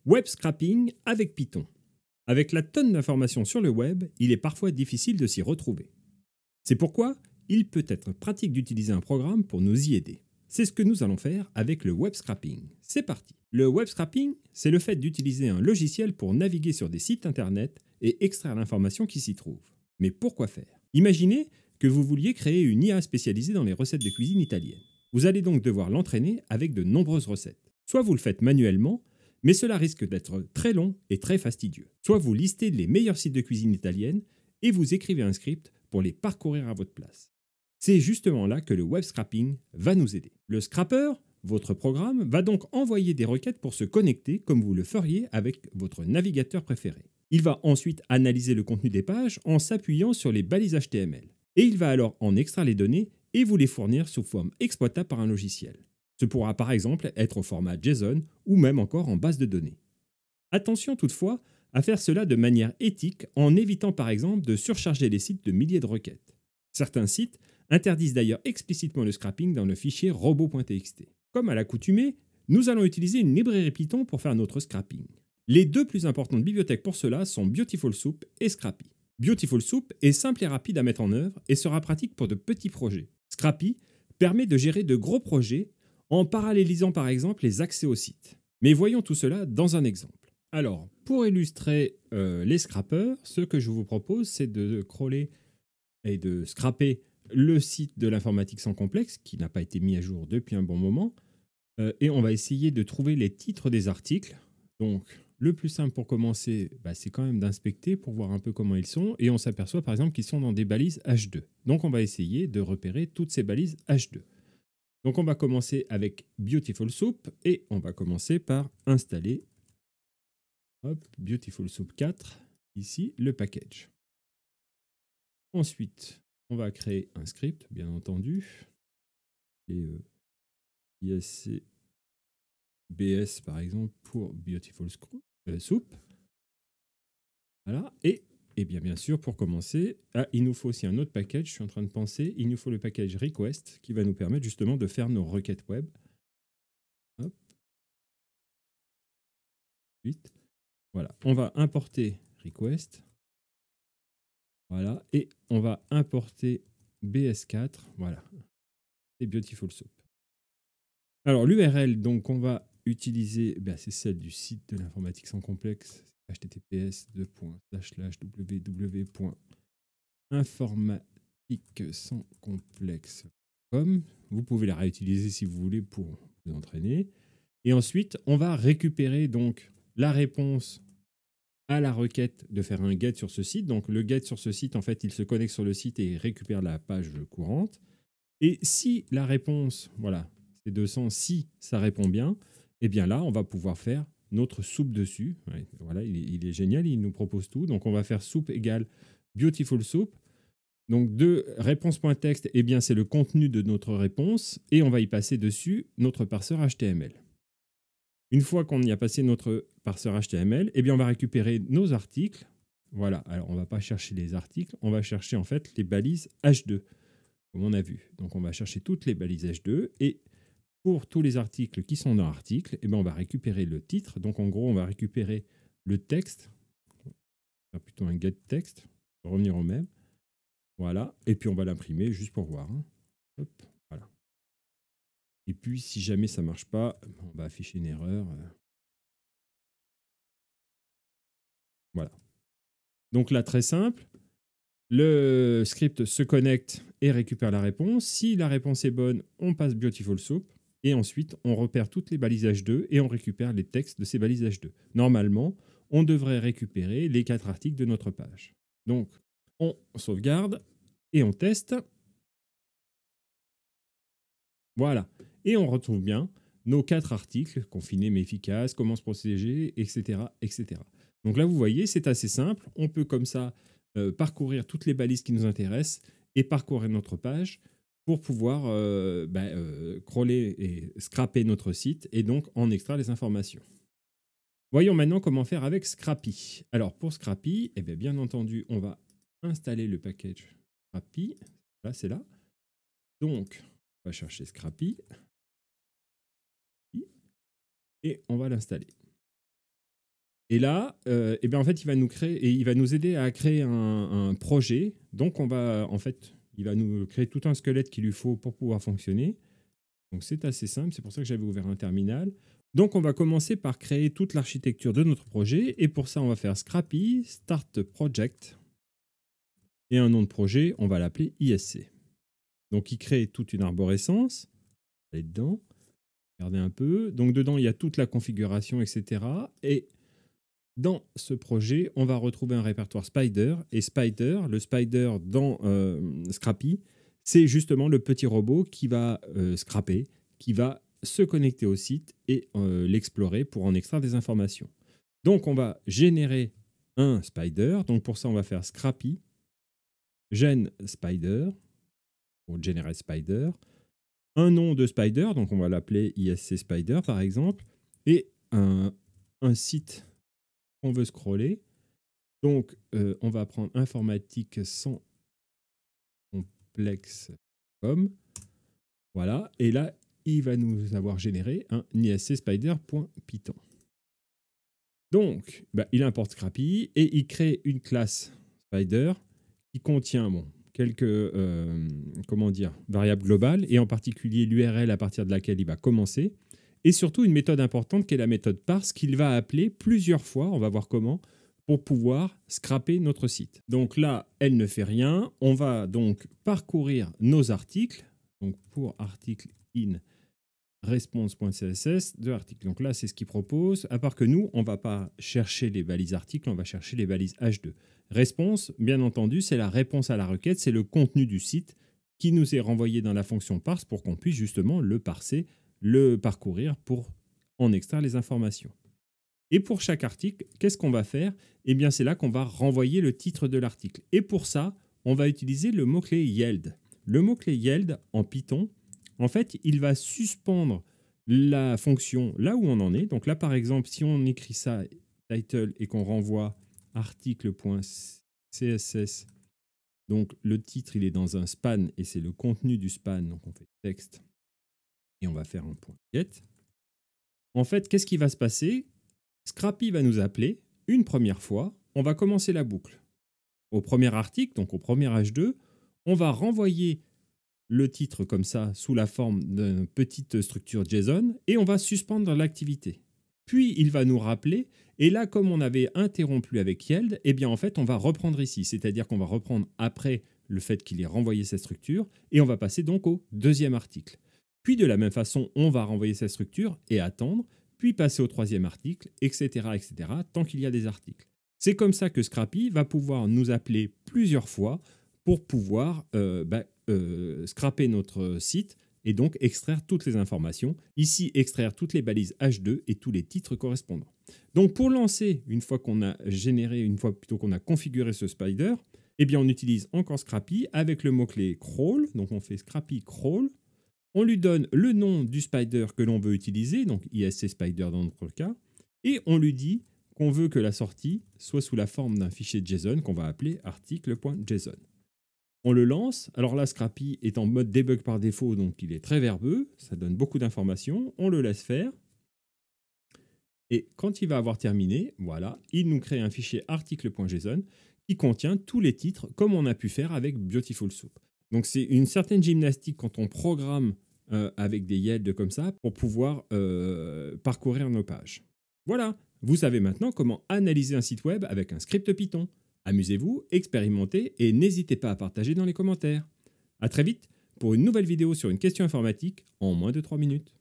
Web scrapping avec Python. Avec la tonne d'informations sur le web, il est parfois difficile de s'y retrouver. C'est pourquoi il peut être pratique d'utiliser un programme pour nous y aider. C'est ce que nous allons faire avec le web scrapping. C'est parti. Le web scrapping, c'est le fait d'utiliser un logiciel pour naviguer sur des sites internet et extraire l'information qui s'y trouve. Mais pourquoi faire? Imaginez que vous vouliez créer une IA spécialisée dans les recettes de cuisine italienne. Vous allez donc devoir l'entraîner avec de nombreuses recettes. Soit vous le faites manuellement, mais cela risque d'être très long et très fastidieux. Soit vous listez les meilleurs sites de cuisine italienne et vous écrivez un script pour les parcourir à votre place. C'est justement là que le web scrapping va nous aider. Le scrapper, votre programme, va donc envoyer des requêtes pour se connecter comme vous le feriez avec votre navigateur préféré. Il va ensuite analyser le contenu des pages en s'appuyant sur les balises HTML. Et il va alors en extraire les données et vous les fournir sous forme exploitable par un logiciel. Ce pourra par exemple être au format JSON ou même encore en base de données. Attention toutefois à faire cela de manière éthique en évitant par exemple de surcharger les sites de milliers de requêtes. Certains sites interdisent d'ailleurs explicitement le scrapping dans le fichier robot.txt. Comme à l'accoutumée, nous allons utiliser une librairie Python pour faire notre scrapping. Les deux plus importantes bibliothèques pour cela sont Beautiful Soup et Scrappy. Beautiful Soup est simple et rapide à mettre en œuvre et sera pratique pour de petits projets. Scrappy permet de gérer de gros projets en parallélisant par exemple les accès au site. Mais voyons tout cela dans un exemple. Alors, pour illustrer les scrappers, ce que je vous propose, c'est de crawler et de scraper le site de l'informatique sans complexe, qui n'a pas été mis à jour depuis un bon moment, et on va essayer de trouver les titres des articles. Donc, le plus simple pour commencer, c'est quand même d'inspecter pour voir un peu comment ils sont, et on s'aperçoit par exemple qu'ils sont dans des balises H2. Donc, on va essayer de repérer toutes ces balises H2. Donc on va commencer avec Beautiful Soup et on va commencer par installer Beautiful Soup 4, ici le package. Ensuite, on va créer un script, bien entendu, et ISC BS par exemple pour Beautiful Soup. Voilà, et bien sûr, pour commencer, il nous faut aussi un autre package, je suis en train de penser, il nous faut le package request qui va nous permettre justement de faire nos requêtes web. Hop. Voilà, on va importer request. Voilà, et on va importer BS4. Voilà, et Beautiful Soup. Alors l'URL donc on va utiliser, c'est celle du site de l'informatique sans complexe, https://www.informatiquesanscomplexe.com. Vous pouvez la réutiliser si vous voulez pour vous entraîner. Et ensuite, on va récupérer donc la réponse à la requête de faire un get sur ce site. Donc le get sur ce site, en fait, il se connecte sur le site et récupère la page courante. Et si la réponse, voilà, c'est 200, si ça répond bien, eh bien là, on va pouvoir faire notre soupe dessus. Ouais, voilà, il est génial, il nous propose tout. Donc on va faire soupe égale Beautiful Soup. Donc de réponse.txt, eh bien c'est le contenu de notre réponse et on va y passer dessus notre parseur HTML. Une fois qu'on y a passé notre parseur HTML, eh bien on va récupérer nos articles. Voilà, alors on ne va pas chercher les articles, on va chercher en fait les balises H2, comme on a vu. Donc on va chercher toutes les balises H2 et pour tous les articles qui sont dans l'article, eh bien on va récupérer le titre. Donc en gros, on va récupérer le texte, on va faire plutôt un get text, on va revenir au même. Voilà, et puis on va l'imprimer juste pour voir. Hop, voilà. Et puis, si jamais ça ne marche pas, on va afficher une erreur. Voilà. Donc là, très simple, le script se connecte et récupère la réponse. Si la réponse est bonne, on passe Beautiful Soup. Et ensuite, on repère toutes les balises H2 et on récupère les textes de ces balises H2. Normalement, on devrait récupérer les 4 articles de notre page. Donc, on sauvegarde et on teste. Voilà. Et on retrouve bien nos 4 articles, confinés mais efficaces, comment se protéger, etc., etc. Donc là, vous voyez, c'est assez simple. On peut comme ça parcourir toutes les balises qui nous intéressent et parcourir notre page pour pouvoir crawler et scraper notre site et donc en extraire les informations. Voyons maintenant comment faire avec Scrappy. Alors pour Scrappy, bien entendu, on va installer le package Scrappy. Là, c'est là. Donc, on va chercher Scrappy et on va l'installer. Et là, eh bien, en fait, il va nous aider à créer un projet. Donc, il va nous créer tout un squelette qu'il lui faut pour pouvoir fonctionner. Donc, c'est assez simple. C'est pour ça que j'avais ouvert un terminal. Donc, on va commencer par créer toute l'architecture de notre projet. Et pour ça, on va faire Scrappy, Start Project. Et un nom de projet, on va l'appeler ISC. Donc, il crée toute une arborescence. Allez dedans. Regardez un peu. Donc, dedans, il y a toute la configuration, etc. Et dans ce projet, on va retrouver un répertoire Spider. Et le Spider dans Scrappy, c'est justement le petit robot qui va scraper, qui va se connecter au site et l'explorer pour en extraire des informations. Donc, on va générer un Spider. Donc, pour ça, on va faire Scrappy, gen Spider, pour générer Spider. Un nom de Spider, donc on va l'appeler ISC Spider, par exemple. Et un site qu'on veut scroller. Donc, on va prendre informatique sans complexe comme. Voilà. Et là, il va nous avoir généré un iscspider.python. Donc, il importe Scrappy et il crée une classe Spider qui contient quelques variables globales et en particulier l'URL à partir de laquelle il va commencer. Et surtout une méthode importante qui est la méthode parse qu'il va appeler plusieurs fois, on va voir comment, pour pouvoir scraper notre site. Donc là, elle ne fait rien. On va donc parcourir nos articles. Donc pour article in response.css de article. Donc là, c'est ce qu'il propose. À part que nous, on ne va pas chercher les balises articles, on va chercher les balises H2. Response, bien entendu, c'est la réponse à la requête, c'est le contenu du site qui nous est renvoyé dans la fonction parse pour qu'on puisse justement le parser, le parcourir pour en extraire les informations. Et pour chaque article, qu'est-ce qu'on va faire? Eh bien, c'est là qu'on va renvoyer le titre de l'article. Et pour ça, on va utiliser le mot-clé yield. Le mot-clé yield en Python, en fait, il va suspendre la fonction là où on en est. Donc là, par exemple, si on écrit ça, title, et qu'on renvoie article.css, donc le titre, il est dans un span, et c'est le contenu du span. Donc on fait texte, et on va faire un point get. En fait, qu'est-ce qui va se passer? Scrappy va nous appeler une première fois, on va commencer la boucle. Au premier article, donc au premier H2, on va renvoyer le titre comme ça sous la forme d'une petite structure JSON et on va suspendre l'activité. Puis il va nous rappeler et là comme on avait interrompu avec yield, eh bien en fait on va reprendre ici, c'est-à-dire qu'on va reprendre après le fait qu'il ait renvoyé cette structure et on va passer donc au deuxième article. Puis de la même façon, on va renvoyer cette structure et attendre, puis passer au troisième article, etc., etc., tant qu'il y a des articles. C'est comme ça que Scrappy va pouvoir nous appeler plusieurs fois pour pouvoir scraper notre site et donc extraire toutes les informations. Ici, extraire toutes les balises H2 et tous les titres correspondants. Donc pour lancer, une fois qu'on a qu'on a configuré ce spider, eh bien on utilise encore Scrappy avec le mot-clé crawl. Donc on fait Scrappy crawl. On lui donne le nom du spider que l'on veut utiliser, donc ISC spider dans notre cas, et on lui dit qu'on veut que la sortie soit sous la forme d'un fichier JSON qu'on va appeler article.json. On le lance. Alors là, Scrappy est en mode debug par défaut, donc il est très verbeux, ça donne beaucoup d'informations. On le laisse faire. Et quand il va avoir terminé, voilà, il nous crée un fichier article.json qui contient tous les titres, comme on a pu faire avec Beautiful Soup. Donc c'est une certaine gymnastique quand on programme avec des yields comme ça pour pouvoir parcourir nos pages. Voilà, vous savez maintenant comment analyser un site web avec un script Python. Amusez-vous, expérimentez et n'hésitez pas à partager dans les commentaires. À très vite pour une nouvelle vidéo sur une question informatique en moins de 3 minutes.